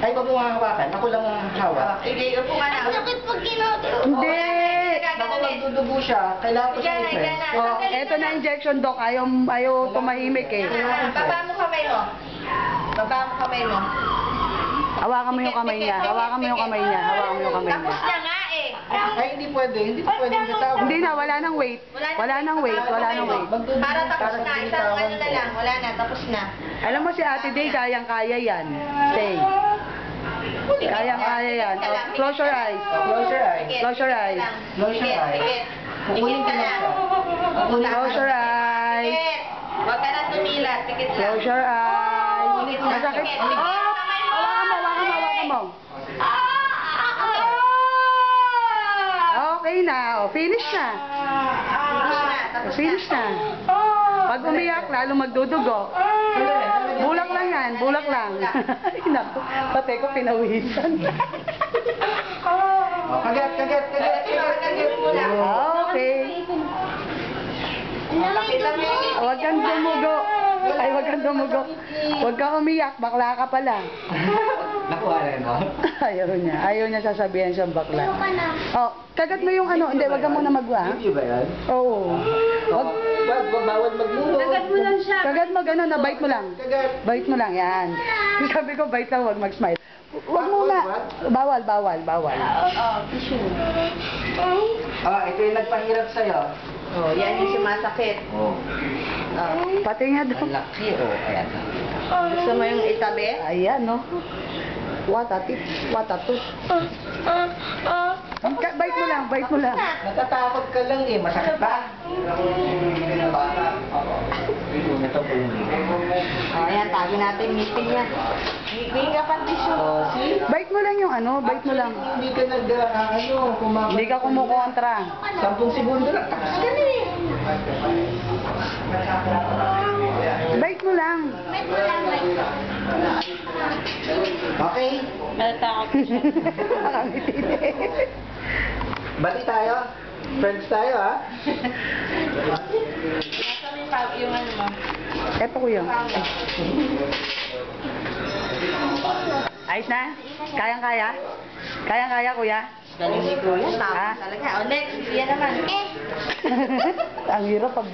Ay, wag mo nga hawakan. Ako lang ang hawak. Sige, upo ka na. Sakit pag ginagawa. Hindi! Baka magdudugo siya. Kailangan ko siya i-press. Oh, eto na injection, Doc. Ayaw tumahimik eh. Baba mo kamay mo. Baba mo kamay mo. Hawakan mo yung kamay niya. Hawakan mo yung kamay niya. Hawakan mo yung kamay Tapos niya. na nga eh. Ay, hindi pwede. Hindi pwede bitawan. Hindi na, wala nang weight. Wala nang weight. Wala nang weight. Para tapos na. Isang ano na lang. Wala na. Tapos na. Alam mo si Ate Day, kayang-kaya yan. Say. Kayang-kaya yan. Oh, close your eyes. Close your eyes. Close your eyes. Close your eyes. Tikit. Kukunin ko na siya. Close your eyes. Tikit. Huwag ka na tumilat. Tikit lang. Close your eyes. Tikit lang. Masakit. Tikit. Oh! Hawakan mo, hawakan mo, hawakan mo. Okay na. Oh, finish na. Tapos na. Finish na. Pag umiyak, lalo magdudugo. Bulak lang yan, bulak lang. Ay, naku, pati ko pinawisan. Kagat, kagat, kagat, kagat, kagat. Okay. Lapitan mo yung Huwag kang dumugo. Ay, huwag kang dumugo. Huwag kang umiyak, bakla ka pala. Nakuha na mo? Ayaw niya sasabihin siyang bakla. Ano ka na? Oh, kagat mo yung ano, hindi, wag ka muna magwa. Hindi ba yan? Oo. Wag, Bawal maglulog. Kagat mo lang siya. kagat mo gano'n, na bite mo lang. Kagat. Bite mo lang, yan. Sabi ko, bite lang, wag mag-smile. Wag muna. Bawal, bawal, bawal. tissue. Ah, ito yung nagpahirap sa'yo. Oh, yan yung sumasakit. Oh. Pati nga daw. Ang laki, oh. Ayan. Gusto mo yung itabi? Ayan, no. Watatit, watatus. Bite mo lang, bite mo lang. Natatakot ka lang eh. Masakit ba? Oh, yan, tagi natin yung ngipin niya. Ngipin ka pa tissue. Oh, see? Bite mo lang yung ano, bite mo lang. Hindi ka kumakot. Hindi ka kumukontra. 10 segundo lang. Tapos ka na eh. Bite mo lang. Wait mo lang, wait. Okay. Natatakot siya. Nakangiti. Bati tayo. Friends tayo, ha? Nasa yung ano mo? Eto ko yun. Ayos na? Kayang-kaya? Kayang-kaya, kuya? Galing ni Kuya. Ha? Tapos talaga. Oh, next. Yan naman. Ang hirap pag